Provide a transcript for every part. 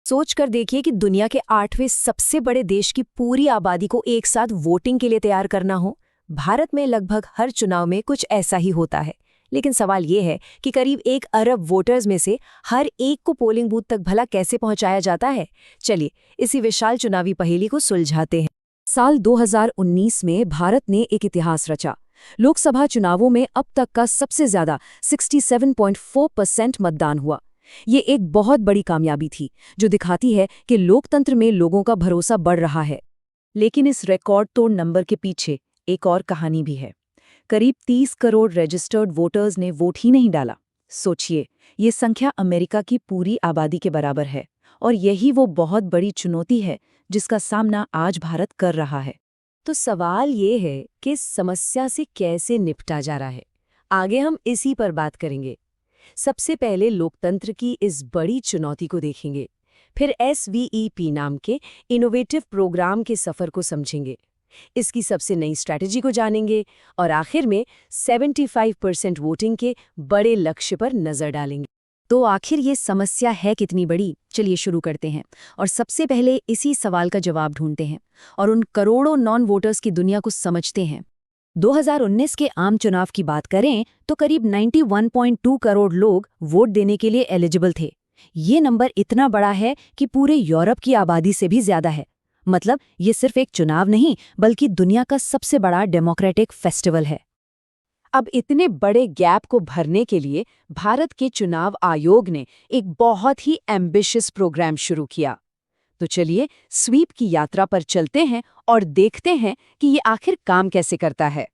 सोच कर देखिए कि दुनिया के 8वें सबसे बड़े देश की पूरी आबादी को एक साथ वोटिंग के लिए तैयार करना हो। भारत में लगभग हर चुनाव में कुछ ऐसा ही होता है, लेकिन सवाल ये है कि करीब 1 अरब वोटर्स में से हर एक को पोलिंग बूथ तक भला कैसे पहुंचाया जाता है। चलिए इसी विशाल चुनावी पहेली को सुलझाते हैं। साल 2019 में भारत ने एक इतिहास रचा। लोकसभा चुनावों में अब तक का सबसे ज्यादा 67.4% मतदान हुआ। ये एक बहुत बड़ी कामयाबी थी, जो दिखाती है कि लोकतंत्र में लोगों का भरोसा बढ़ रहा है। लेकिन इस रिकॉर्ड तोड़ नंबर के पीछे एक और कहानी भी है। करीब 30 करोड़ रजिस्टर्ड वोटर्स ने वोट ही नहीं डाला। सोचिए, ये संख्या अमेरिका की पूरी आबादी के बराबर है, और यही वो बहुत बड़ी चुनौती है जिसका सामना आज भारत कर रहा है। तो सवाल ये है कि इस समस्या से कैसे निपटा जा रहा है। आगे हम इसी पर बात करेंगे। सबसे पहले लोकतंत्र की इस बड़ी चुनौती को देखेंगे, फिर SVEP नाम के इनोवेटिव प्रोग्राम के सफ़र को समझेंगे, इसकी सबसे नई स्ट्रैटेजी को जानेंगे, और आखिर में 75% वोटिंग के बड़े लक्ष्य पर नज़र डालेंगे। तो आखिर ये समस्या है कितनी बड़ी? चलिए शुरू करते हैं और सबसे पहले इसी सवाल का जवाब ढूंढते हैं और उन करोड़ों नॉन वोटर्स की दुनिया को समझते हैं। 2019 के आम चुनाव की बात करें तो करीब 91.2 करोड़ लोग वोट देने के लिए एलिजिबल थे। ये नंबर इतना बड़ा है कि पूरे यूरोप की आबादी से भी ज्यादा है। मतलब ये सिर्फ एक चुनाव नहीं, बल्कि दुनिया का सबसे बड़ा डेमोक्रेटिक फेस्टिवल है। अब इतने बड़े गैप को भरने के लिए भारत के चुनाव आयोग ने एक बहुत ही एम्बिशियस प्रोग्राम शुरू किया। तो चलिए स्वीप की यात्रा पर चलते हैं और देखते हैं कि ये आखिर काम कैसे करता है।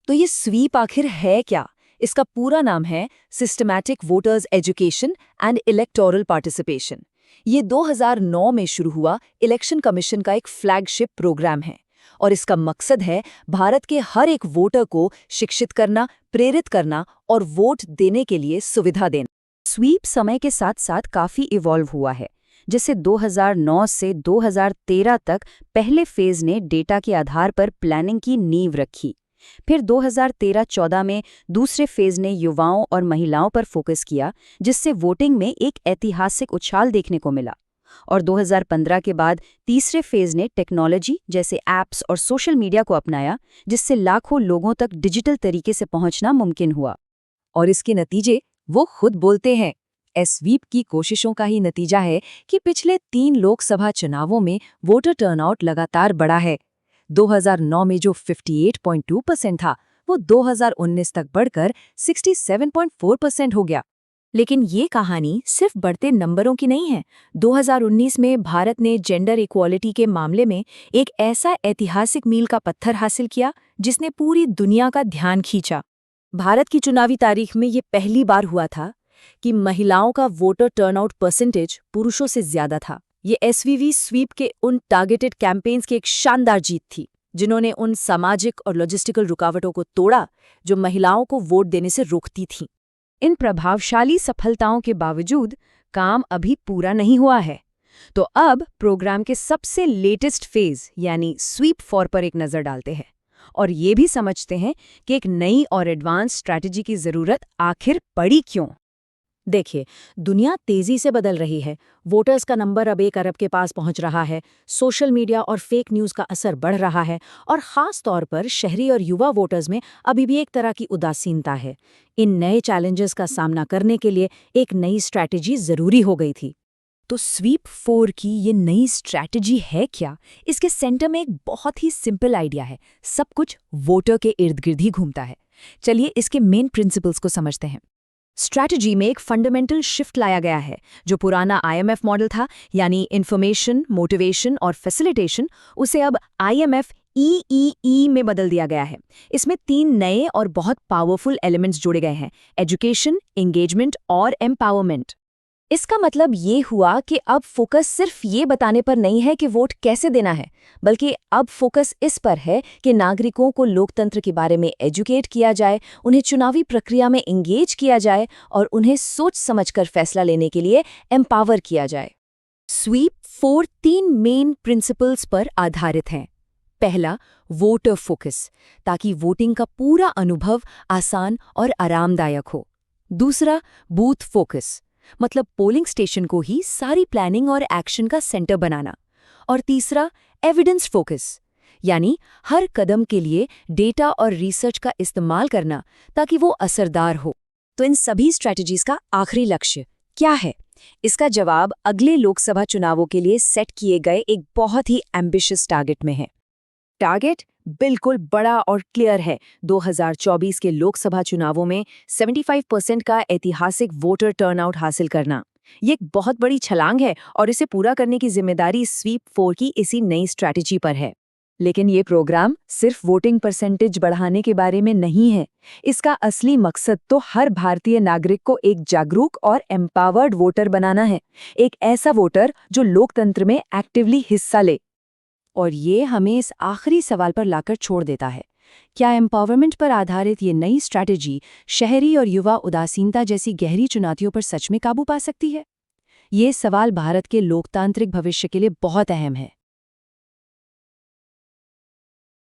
तो ये स्वीप आखिर है क्या? इसका पूरा नाम है systematic voters education and electoral participation. ये 2009 में शुरू हुआ इलेक्शन कमीशन का एक फ्लैगशिप प्रोग्राम है, और इसका मकसद है भारत के हर एक वोटर को शिक्षित करना, प्रेरित करना और वोट देने के लिए सुविधा देना। स्वीप समय के साथ साथ काफी इवॉल्व हुआ है। जैसे 2009 से 2013 तक पहले फेज ने डेटा के आधार पर प्लानिंग की नींव रखी। फिर 2013-14 में दूसरे फेज ने युवाओं और महिलाओं पर फोकस किया, जिससे वोटिंग में एक ऐतिहासिक उछाल देखने को मिला। और 2015 के बाद तीसरे फेज ने टेक्नोलॉजी जैसे ऐप्स और सोशल मीडिया को अपनाया, जिससे लाखों लोगों तक डिजिटल तरीके से पहुंचना मुमकिन हुआ। और इसके नतीजे वो खुद बोलते हैं। स्वीप की कोशिशों का ही नतीजा है कि पिछले 3 लोकसभा चुनावों में वोटर टर्नआउट लगातार बढ़ा है। 2009 में जो 58.2% था, वो 2019 तक बढ़कर 67.4% हो गया। लेकिन ये कहानी सिर्फ बढ़ते नंबरों की नहीं है। 2019 में भारत ने जेंडर इक्वालिटी के मामले में एक ऐसा ऐतिहासिक मील का पत्थर हासिल किया जिसने पूरी दुनिया का ध्यान खींचा। भारत की चुनावी तारीख में ये पहली बार हुआ था कि महिलाओं का वोटर टर्नआउट परसेंटेज पुरुषों से ज्यादा था। ये SVV स्वीप के उन टारगेटेड कैंपेन्स की एक शानदार जीत थी, जिन्होंने उन सामाजिक और लॉजिस्टिकल रुकावटों को तोड़ा जो महिलाओं को वोट देने से रोकती थीं। इन प्रभावशाली सफलताओं के बावजूद काम अभी पूरा नहीं हुआ है। तो अब प्रोग्राम के सबसे लेटेस्ट फेज यानी स्वीप 4 पर एक नज़र डालते हैं और ये भी समझते हैं कि एक नई और एडवांस स्ट्रैटेजी की ज़रूरत आखिर पड़ी क्यों। देखिए, दुनिया तेजी से बदल रही है। वोटर्स का नंबर अब 1 अरब के पास पहुंच रहा है। सोशल मीडिया और फेक न्यूज़ का असर बढ़ रहा है, और ख़ास तौर पर शहरी और युवा वोटर्स में अभी भी एक तरह की उदासीनता है। इन नए चैलेंजेस का सामना करने के लिए एक नई स्ट्रैटेजी ज़रूरी हो गई थी। तो स्वीप 4 की ये नई स्ट्रैटेजी है क्या? इसके सेंटर में एक बहुत ही सिंपल आइडिया है। सब कुछ वोटर के इर्द गिर्द ही घूमता है। चलिए इसके मेन प्रिंसिपल्स को समझते हैं। स्ट्रैटेजी में एक फंडामेंटल शिफ्ट लाया गया है। जो पुराना IMF मॉडल था, यानी इन्फॉर्मेशन, मोटिवेशन और फैसिलिटेशन, उसे अब IMF EEE में बदल दिया गया है। इसमें 3 नए और बहुत पावरफुल एलिमेंट्स जोड़े गए हैं: एजुकेशन, एंगेजमेंट और एम्पावरमेंट। इसका मतलब ये हुआ कि अब फोकस सिर्फ ये बताने पर नहीं है कि वोट कैसे देना है, बल्कि अब फोकस इस पर है कि नागरिकों को लोकतंत्र के बारे में एजुकेट किया जाए, उन्हें चुनावी प्रक्रिया में एंगेज किया जाए और उन्हें सोच समझकर फैसला लेने के लिए एम्पावर किया जाए। स्वीप 4 3 मेन प्रिंसिपल्स पर आधारित हैं। पहला, वोटर फोकस, ताकि वोटिंग का पूरा अनुभव आसान और आरामदायक हो। दूसरा, बूथ फोकस, मतलब पोलिंग स्टेशन को ही सारी प्लानिंग और एक्शन का सेंटर बनाना। और तीसरा, एविडेंस फोकस, यानी हर कदम के लिए डेटा और रिसर्च का इस्तेमाल करना ताकि वो असरदार हो। तो इन सभी स्ट्रैटेजीज का आखिरी लक्ष्य क्या है? इसका जवाब अगले लोकसभा चुनावों के लिए सेट किए गए एक बहुत ही एम्बिशियस टारगेट में है। टारगेट बिल्कुल बड़ा और क्लियर है। 2024 के लोकसभा चुनावों में 75% का ऐतिहासिक वोटर टर्नआउट हासिल करना। ये एक बहुत बड़ी छलांग है और इसे पूरा करने की जिम्मेदारी स्वीप 4 की इसी नई स्ट्रैटेजी पर है। लेकिन ये प्रोग्राम सिर्फ वोटिंग परसेंटेज बढ़ाने के बारे में नहीं है। इसका असली मकसद तो हर भारतीय नागरिक को एक जागरूक और एम्पावर्ड वोटर बनाना है। एक ऐसा वोटर जो लोकतंत्र में एक्टिवली हिस्सा ले। और ये हमें इस आखिरी सवाल पर लाकर छोड़ देता है, क्या एम्पावरमेंट पर आधारित ये नई स्ट्रैटेजी शहरी और युवा उदासीनता जैसी गहरी चुनौतियों पर सच में काबू पा सकती है? ये सवाल भारत के लोकतांत्रिक भविष्य के लिए बहुत अहम है।